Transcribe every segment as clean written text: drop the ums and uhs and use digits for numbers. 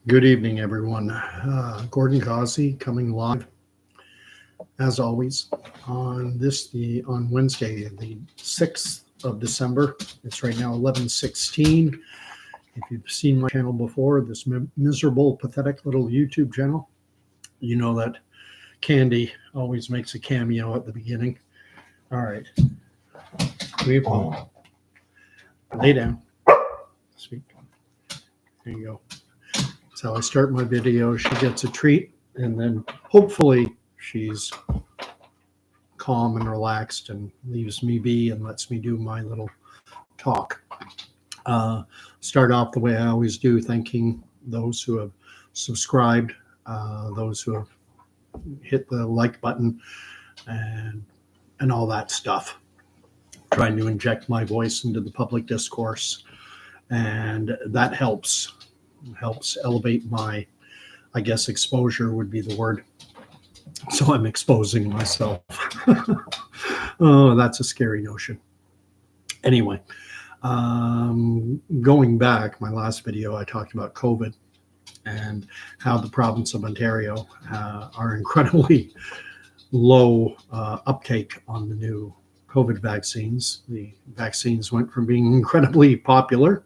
Good evening, everyone. Gordon Ghazi coming live, as always, on Wednesday, the 6th of December. It's right now 11:16. If you've seen my channel before, this miserable, pathetic little YouTube channel, you know that Candy always makes a cameo at the beginning. All right, lay down. Sweet. There you go. That's how I start my video. She gets a treat, and then hopefully she's calm and relaxed and leaves me be and lets me do my little talk. Start off the way I always do, thanking those who have subscribed, those who have hit the like button, and all that stuff. Trying to inject my voice into the public discourse, and that helps elevate my, I guess, exposure would be the word. So I'm exposing myself. Oh, that's a scary notion. Anyway, going back, my last video, I talked about COVID and how the province of Ontario are incredibly low uptake on the new COVID vaccines. The vaccines went from being incredibly popular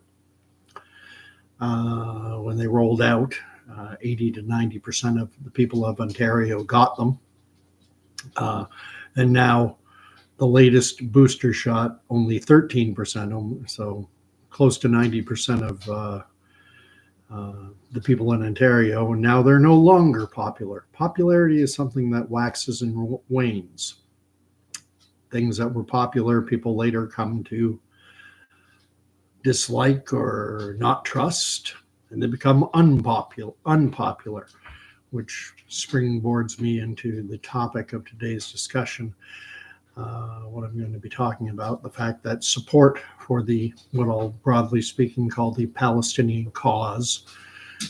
when they rolled out. 80 to 90% of the people of Ontario got them. And now the latest booster shot, only 13%, so close to 90% of the people in Ontario, and now they're no longer popular. Popularity is something that waxes and wanes. Things that were popular, people later come to dislike or not trust, and they become unpopular, which springboards me into the topic of today's discussion. What I'm going to be talking about, the fact that support for what I'll broadly speaking call the Palestinian cause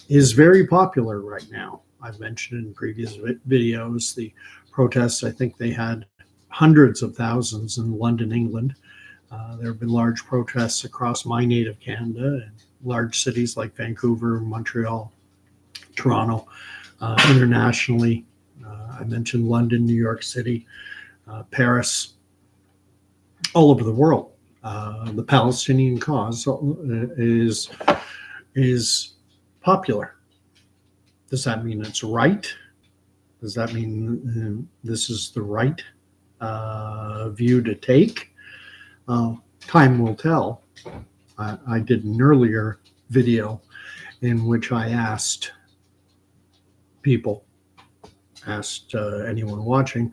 is very popular right now. I've mentioned in previous videos the protests. I think they had hundreds of thousands in London, England. There have been large protests across my native Canada and large cities like Vancouver, Montreal, Toronto, internationally. I mentioned London, New York City, Paris, all over the world. The Palestinian cause is popular. Does that mean it's right? Does that mean this is the right view to take? Time will tell. I did an earlier video in which I asked anyone watching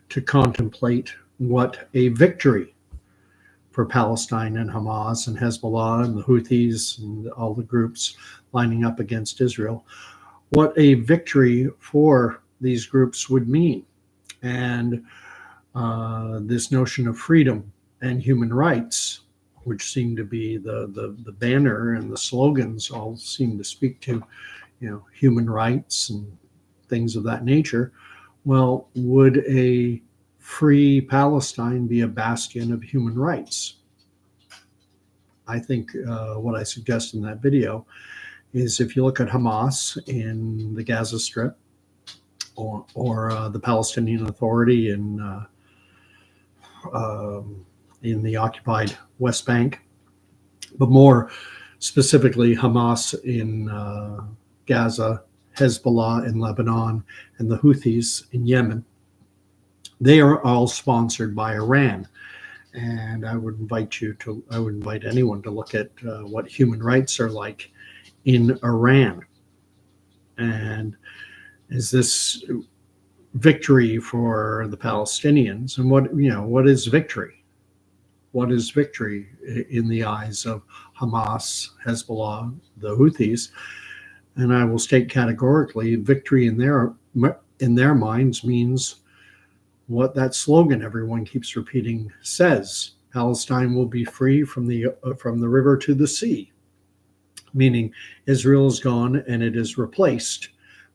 to contemplate what a victory for Palestine and Hamas and Hezbollah and the Houthis and all the groups lining up against Israel, what a victory for these groups would mean. And this notion of freedom and human rights, which seem to be the banner and the slogans, all seem to speak to, human rights and things of that nature. Well, would a free Palestine be a bastion of human rights? I think what I suggest in that video is, if you look at Hamas in the Gaza Strip or the Palestinian Authority in the occupied West Bank, but more specifically Hamas in Gaza, Hezbollah in Lebanon, and the Houthis in Yemen, they are all sponsored by Iran. And I would invite anyone to look at what human rights are like in Iran. And is this victory for the Palestinians? And what is victory? What is victory in the eyes of Hamas, Hezbollah, the Houthis? And I will state categorically, victory in their minds means what that slogan everyone keeps repeating says: Palestine will be free from the river to the sea, meaning Israel is gone and it is replaced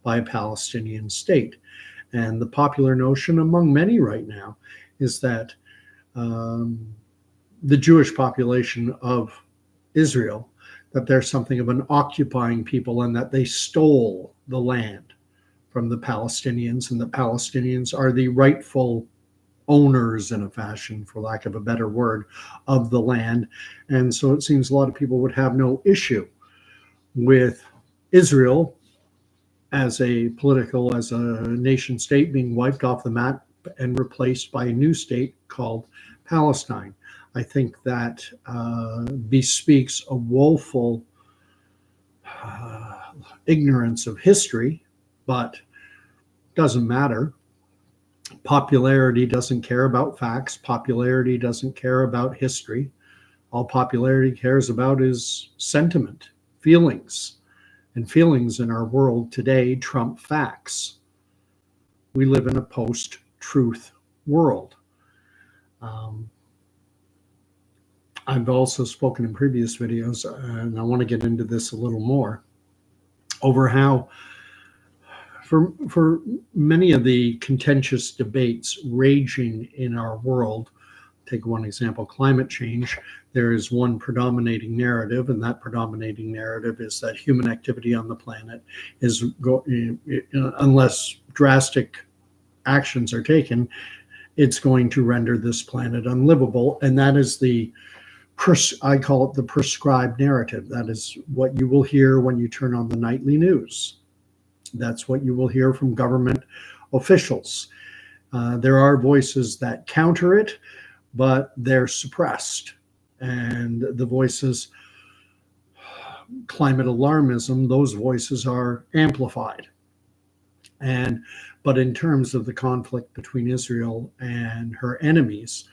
by a Palestinian state. And the popular notion among many right now is that the Jewish population of Israel, that they're something of an occupying people and that they stole the land from the Palestinians, and the Palestinians are the rightful owners, in a fashion, for lack of a better word, of the land. And so it seems a lot of people would have no issue with Israel as a nation state being wiped off the map and replaced by a new state called Palestine. I think that bespeaks a woeful ignorance of history, but doesn't matter. Popularity doesn't care about facts. Popularity doesn't care about history. All popularity cares about is sentiment, feelings. And feelings in our world today trump facts. We live in a post-truth world. I've also spoken in previous videos, and I want to get into this a little more, over how for many of the contentious debates raging in our world, take one example, climate change, there is one predominating narrative, and that predominating narrative is that human activity on the planet is, unless drastic actions are taken, it's going to render this planet unlivable. And that is I call it the prescribed narrative. That is what you will hear when you turn on the nightly news. That's what you will hear from government officials. There are voices that counter it, but they're suppressed. And the voices, climate alarmism, those voices are amplified. But in terms of the conflict between Israel and her enemies,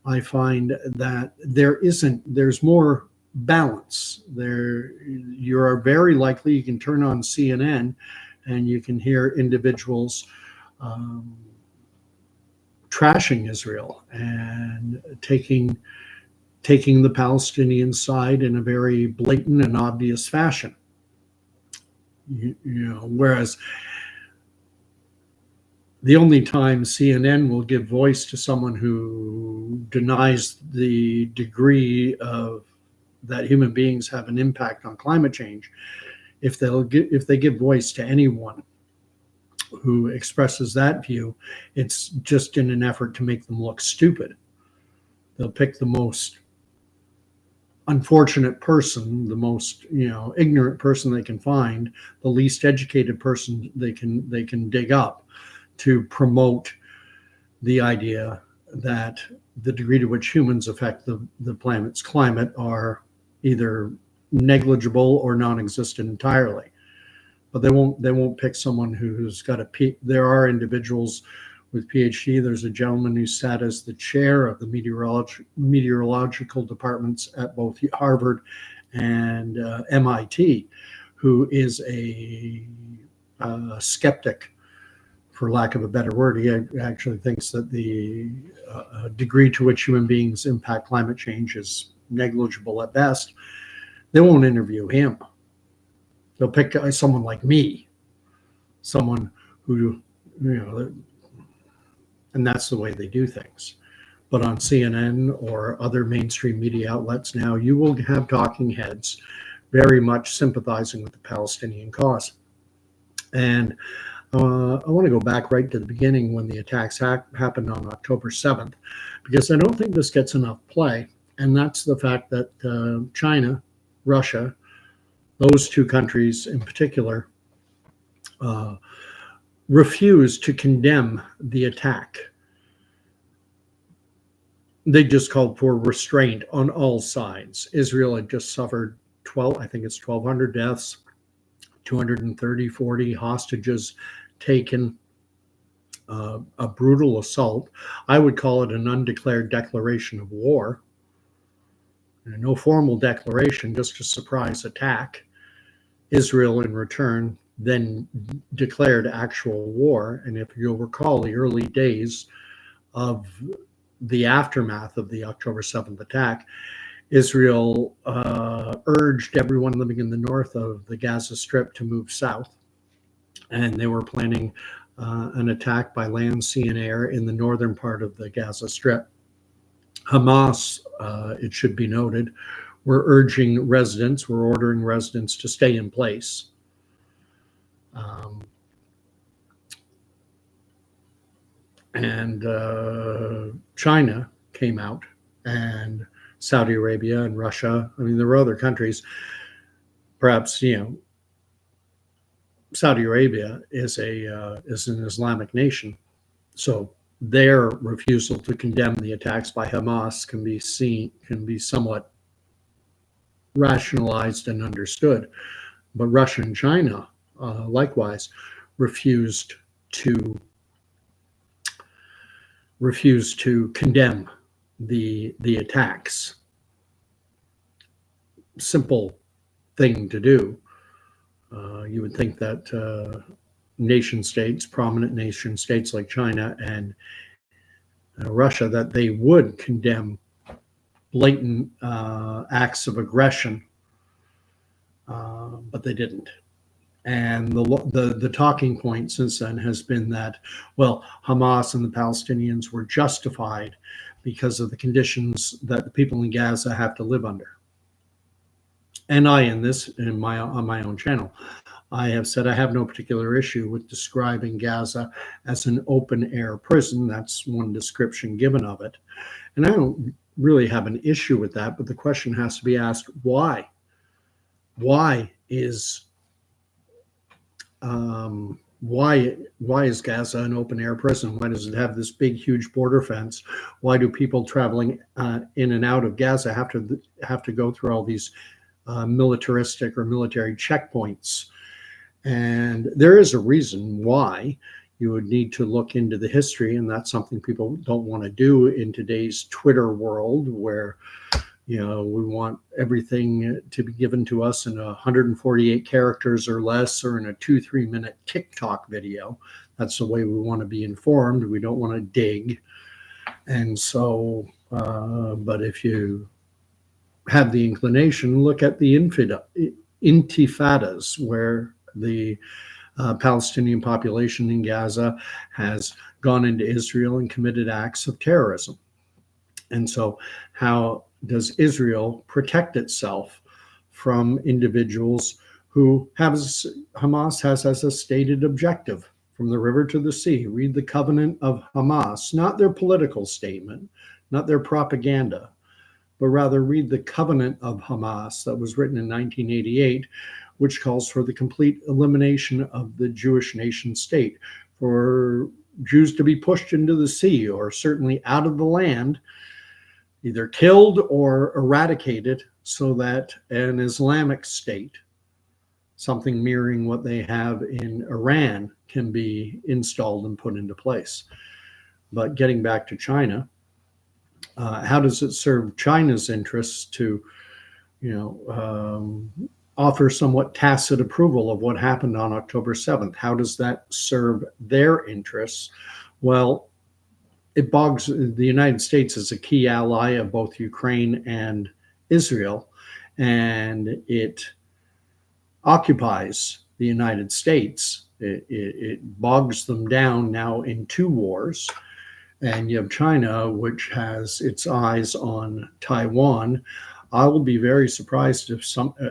I find that there's more balance. You are very likely, you can turn on CNN and you can hear individuals trashing Israel and taking the Palestinian side in a very blatant and obvious fashion. Whereas the only time CNN will give voice to someone who denies the degree of that human beings have an impact on climate change, if they give voice to anyone who expresses that view, it's just in an effort to make them look stupid. They'll pick the most unfortunate person, the most ignorant person they can find, the least educated person they can dig up, to promote the idea that the degree to which humans affect the planet's climate are either negligible or non-existent entirely. But they won't pick someone who's got there are individuals with PhD. There's a gentleman who sat as the chair of the meteorological departments at both Harvard and MIT, who is a skeptic, for lack of a better word. He actually thinks that the degree to which human beings impact climate change is negligible at best. They won't interview him. They'll pick someone like me, someone who, and that's the way they do things. But on CNN or other mainstream media outlets now, you will have talking heads very much sympathizing with the Palestinian cause. And I want to go back right to the beginning when the attacks happened on October 7th, because I don't think this gets enough play. And that's the fact that China, Russia, those two countries in particular, refused to condemn the attack. They just called for restraint on all sides. Israel had just suffered 1,200 deaths, 40 hostages taken, a brutal assault. I would call it an undeclared declaration of war. No formal declaration, just a surprise attack. Israel, in return, then declared actual war. And if you'll recall the early days of the aftermath of the October 7th attack, Israel urged everyone living in the north of the Gaza Strip to move south. And they were planning an attack by land, sea, and air in the northern part of the Gaza Strip. Hamas, it should be noted, we're urging residents, we're ordering residents to stay in place. And China came out, and Saudi Arabia and Russia. I mean, there were other countries. Perhaps, Saudi Arabia is an Islamic nation, so their refusal to condemn the attacks by Hamas can be somewhat rationalized and understood. But Russia and China, likewise, refused to condemn the attacks. Simple thing to do. You would think that nation states, prominent nation states like China and Russia, that they would condemn blatant acts of aggression, but they didn't. And the talking point since then has been that, well, Hamas and the Palestinians were justified because of the conditions that the people in Gaza have to live under. And on my own channel, I have said I have no particular issue with describing Gaza as an open air prison. That's one description given of it. And I don't really have an issue with that, but the question has to be asked, why? Why is Gaza an open air prison? Why does it have this big, huge border fence? Why do people traveling in and out of Gaza have to go through all these militaristic or military checkpoints? And there is a reason why. You would need to look into the history, and that's something people don't want to do in today's Twitter world, where we want everything to be given to us in 148 characters or less, or in a 2-3 minute TikTok video. That's the way we want to be informed. We don't want to dig. And so, but if you have the inclination, look at the intifadas, where the Palestinian population in Gaza has gone into Israel and committed acts of terrorism. And so how does Israel protect itself from individuals who Hamas has as a stated objective, from the river to the sea? Read the covenant of Hamas, not their political statement, not their propaganda, but rather read the covenant of Hamas that was written in 1988, which calls for the complete elimination of the Jewish nation state, for Jews to be pushed into the sea, or certainly out of the land, either killed or eradicated, so that an Islamic state, something mirroring what they have in Iran, can be installed and put into place. But getting back to China, how does it serve China's interests to, offer somewhat tacit approval of what happened on October 7th? How does that serve their interests? Well, it bogs the United States as a key ally of both Ukraine and Israel, and it occupies the United States. It bogs them down now in 2 wars. And you have China, which has its eyes on Taiwan. I will be very surprised if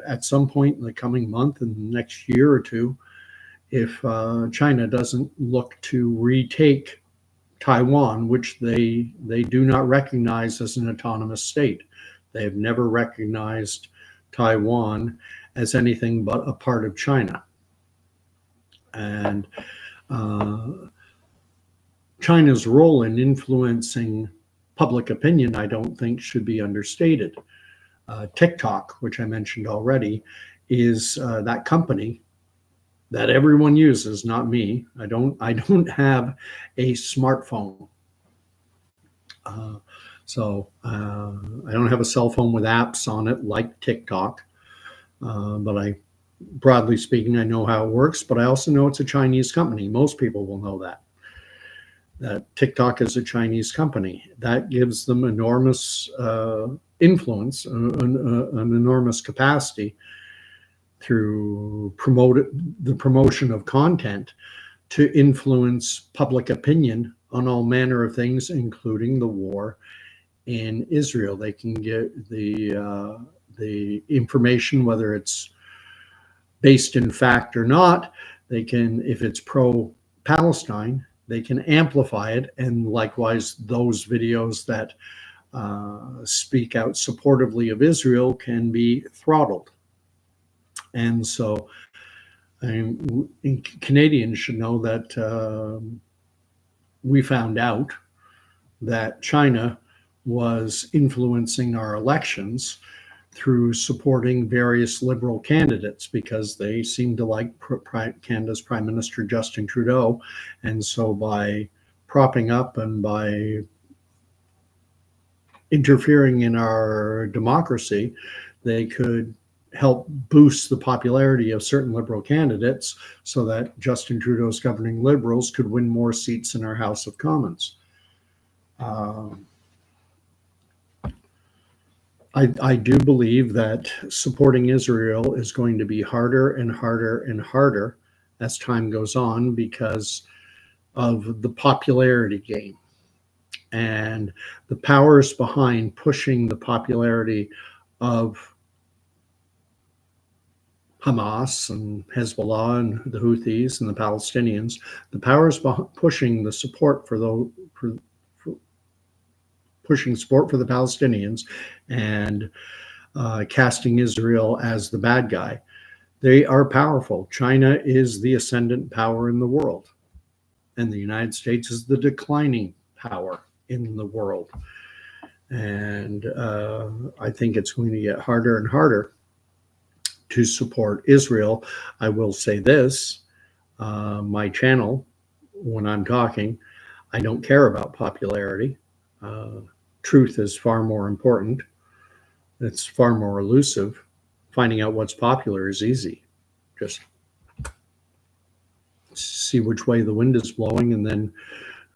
at some point in the coming month, in the next year or two, if China doesn't look to retake Taiwan, which they do not recognize as an autonomous state. They have never recognized Taiwan as anything but a part of China. And China's role in influencing public opinion, I don't think, should be understated. TikTok, which I mentioned already, is that company that everyone uses, not me. I don't have a smartphone. So I don't have a cell phone with apps on it like TikTok. But broadly speaking, I know how it works, but I also know it's a Chinese company. Most people will know that TikTok is a Chinese company. That gives them enormous influence, an enormous capacity through the promotion of content to influence public opinion on all manner of things, including the war in Israel. They can get the the information, whether it's based in fact or not. They can, if it's pro-Palestine, they can amplify it, and likewise those videos that speak out supportively of Israel can be throttled. And so Canadians should know that we found out that China was influencing our elections through supporting various liberal candidates because they seem to like Canada's Prime Minister Justin Trudeau. And so by propping up and by interfering in our democracy, they could help boost the popularity of certain liberal candidates so that Justin Trudeau's governing Liberals could win more seats in our House of Commons. I do believe that supporting Israel is going to be harder and harder and harder as time goes on because of the popularity game and the powers behind pushing the popularity of Hamas and Hezbollah and the Houthis and the Palestinians. The powers pushing the support for the pushing support for the Palestinians and casting Israel as the bad guy. They are powerful. China is the ascendant power in the world, and the United States is the declining power in the world. And I think it's going to get harder and harder to support Israel. I will say this, my channel, when I'm talking, I don't care about popularity. Truth is far more important. It's far more elusive. Finding out what's popular is easy. Just see which way the wind is blowing, and then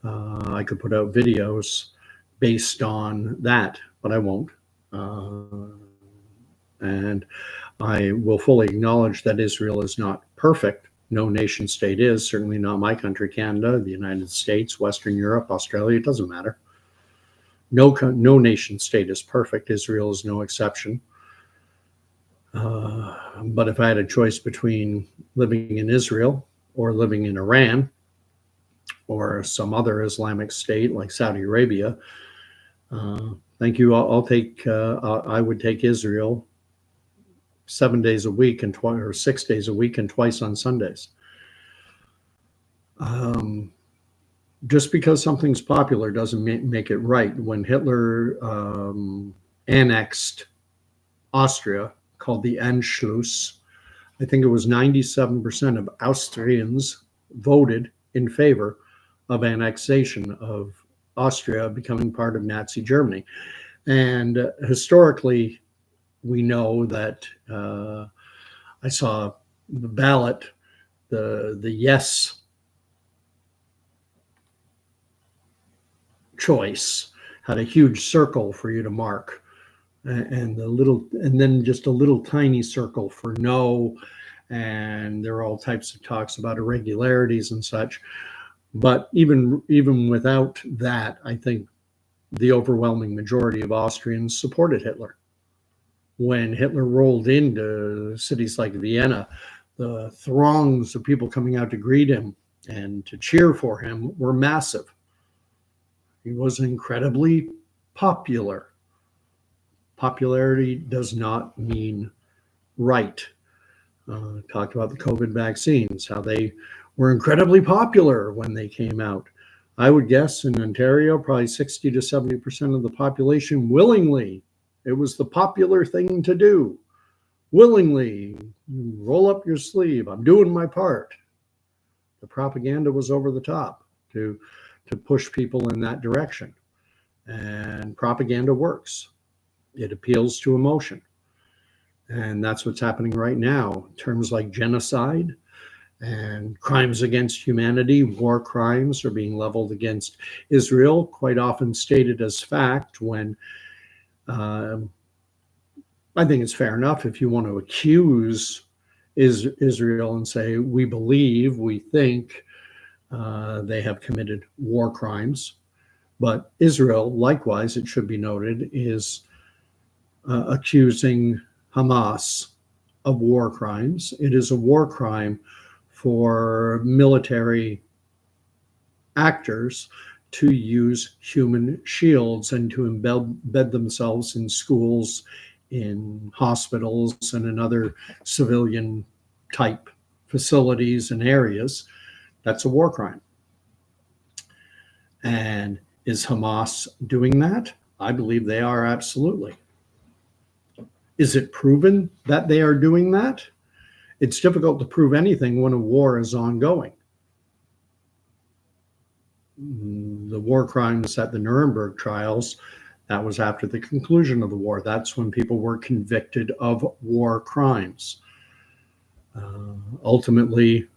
I could put out videos based on that, but I won't. And I will fully acknowledge that Israel is not perfect. No nation state is, certainly not my country, Canada, the United States, Western Europe, Australia, it doesn't matter. No nation state is perfect. Israel is no exception. But if I had a choice between living in Israel or living in Iran or some other Islamic state like Saudi Arabia, thank you. I'll take. I would take Israel 7 days a week and or 6 days a week and twice on Sundays. Just because something's popular doesn't make it right. When Hitler annexed Austria, called the Anschluss, I think it was 97% of Austrians voted in favor of annexation of Austria becoming part of Nazi Germany. And historically, we know that I saw the ballot, the yes choice had a huge circle for you to mark, and then just a little tiny circle for no, and there are all types of talks about irregularities and such. But even without that, I think the overwhelming majority of Austrians supported Hitler. When Hitler rolled into cities like Vienna, the throngs of people coming out to greet him and to cheer for him were massive. He was incredibly popular. Popularity does not mean right. Talked about the COVID vaccines, how they were incredibly popular when they came out. I would guess in Ontario, probably 60 to 70% of the population willingly. It was the popular thing to do. Willingly, roll up your sleeve. I'm doing my part. The propaganda was over the top to push people in that direction. And propaganda works. It appeals to emotion. And that's what's happening right now. Terms like genocide and crimes against humanity, war crimes are being leveled against Israel, quite often stated as fact when I think it's fair enough if you want to accuse Israel and say, we believe, we think they have committed war crimes. But Israel, likewise, it should be noted, is accusing Hamas of war crimes. It is a war crime for military actors to use human shields and to embed themselves in schools, in hospitals, and in other civilian type facilities and areas. That's a war crime. And is Hamas doing that? I believe they are, absolutely. Is it proven that they are doing that? It's difficult to prove anything when a war is ongoing. The war crimes at the Nuremberg trials, that was after the conclusion of the war. That's when people were convicted of war crimes. Ultimately,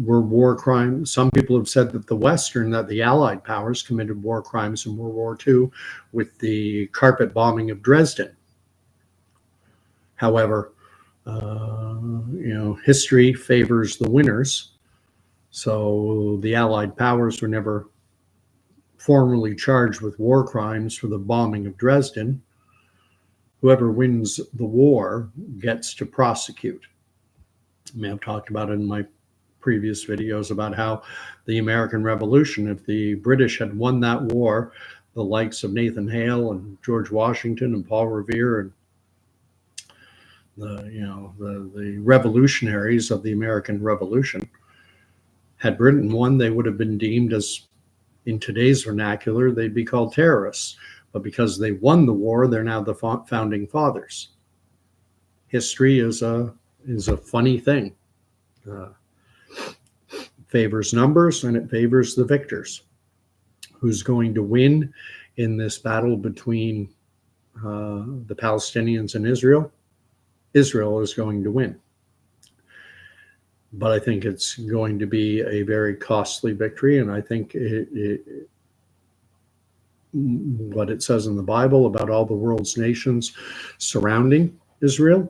were war crimes. Some people have said that the Allied powers committed war crimes in World War II with the carpet bombing of Dresden. However, history favors the winners. So the Allied powers were never formally charged with war crimes for the bombing of Dresden. Whoever wins the war gets to prosecute. I mean, I've talked about it in my previous videos about how the American Revolution, if the British had won that war, the likes of Nathan Hale and George Washington and Paul Revere and the revolutionaries of the American Revolution, had Britain won, they would have been deemed, as in today's vernacular, they'd be called terrorists. But because they won the war, they're now the founding fathers. History is a funny thing. Favors numbers, and it favors the victors. Who's going to win in this battle between the Palestinians and Israel? Israel is going to win. But I think it's going to be a very costly victory, and I think what it says in the Bible about all the world's nations surrounding Israel,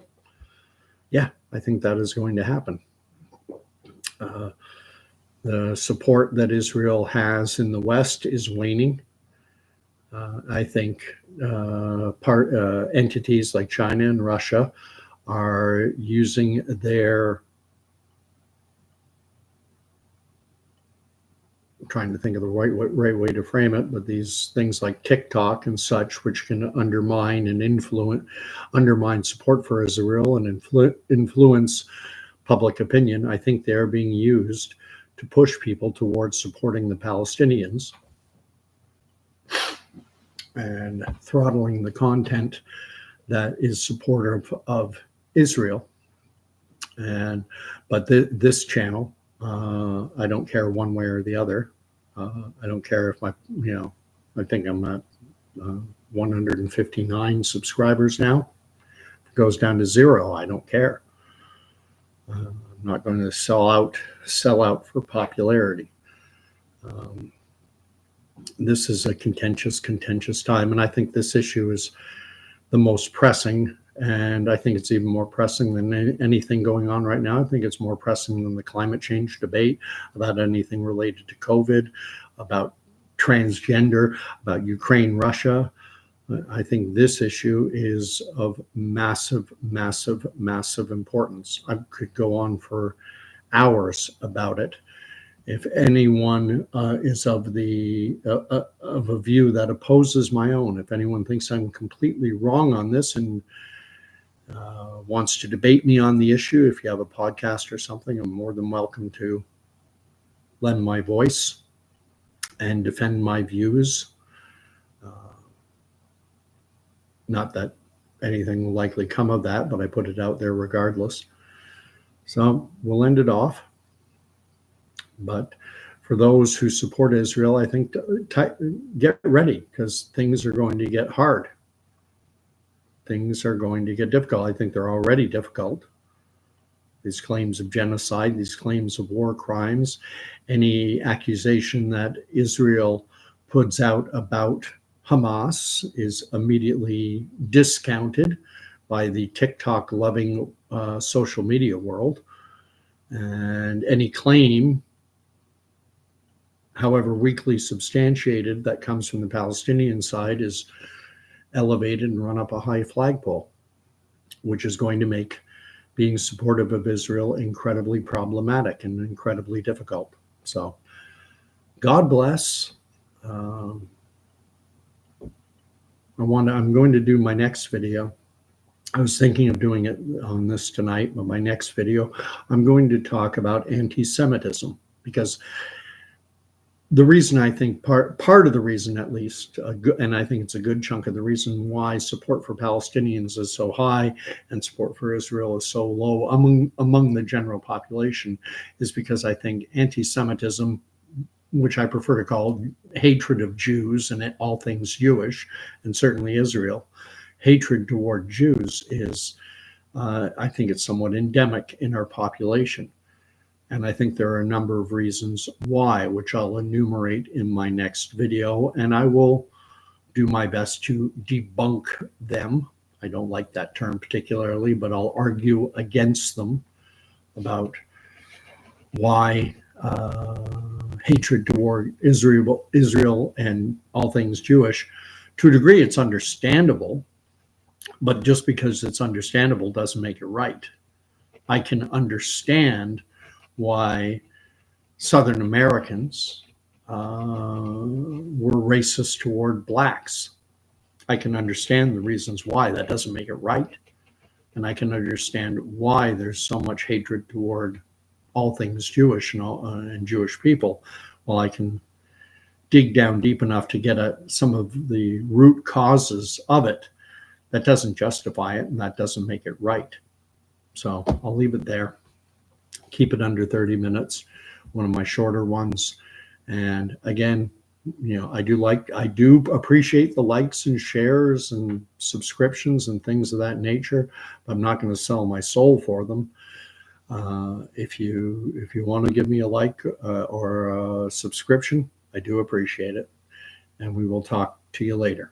yeah, I think that is going to happen. The support that Israel has in the West is waning. I think entities like China and Russia are using their, I'm trying to think of the right way to frame it, but these things like TikTok and such, which can undermine support for Israel and influence public opinion. I think they're being used to push people towards supporting the Palestinians and throttling the content that is supportive of Israel. But this channel, I don't care one way or the other. I don't care if I think I'm at 159 subscribers now. If it goes down to 0, I don't care. I'm not going to sell out for popularity. This is a contentious time, and I think this issue is the most pressing, and I think it's even more pressing than anything going on right now. I think it's more pressing than the climate change debate, about anything related to COVID, about transgender, about Ukraine, Russia. I think this issue is of massive importance. I could go on for hours about it. If anyone is of a view that opposes my own, if anyone thinks I'm completely wrong on this and wants to debate me on the issue, if you have a podcast or something, I'm more than welcome to lend my voice and defend my views. Not that anything will likely come of that, but I put it out there regardless. So we'll end it off. But for those who support Israel, I think get ready, because things are going to get hard. Things are going to get difficult. I think they're already difficult. These claims of genocide, these claims of war crimes, any accusation that Israel puts out about Hamas is immediately discounted by the TikTok-loving social media world. And any claim, however weakly substantiated, that comes from the Palestinian side is elevated and run up a high flagpole. which is going to make being supportive of Israel incredibly problematic and incredibly difficult. So God bless. I'm going to do my next video. I was thinking of doing it on this tonight, but my next video, I'm going to talk about anti-Semitism, because the reason, I think, part of the reason, at least, and I think it's a good chunk of the reason why support for Palestinians is so high and support for Israel is so low among the general population, is because I think anti-Semitism, which I prefer to call hatred of Jews and all things Jewish, and certainly Israel, hatred toward Jews is, I think it's somewhat endemic in our population. And I think there are a number of reasons why, which I'll enumerate in my next video, and I will do my best to debunk them. I don't like that term particularly, but I'll argue against them about why hatred toward Israel and all things Jewish, to a degree, it's understandable, but just because it's understandable doesn't make it right. I can understand why Southern Americans were racist toward blacks. I can understand the reasons why. That doesn't make it right. And I can understand why there's so much hatred toward all things Jewish and Jewish people. Well, I can dig down deep enough to get at some of the root causes of it. That doesn't justify it, and that doesn't make it right. So I'll leave it there. Keep it under 30 minutes, one of my shorter ones. And again, I do appreciate the likes and shares and subscriptions and things of that nature. But I'm not going to sell my soul for them. If you want to give me a like or a subscription, I do appreciate it. And we will talk to you later.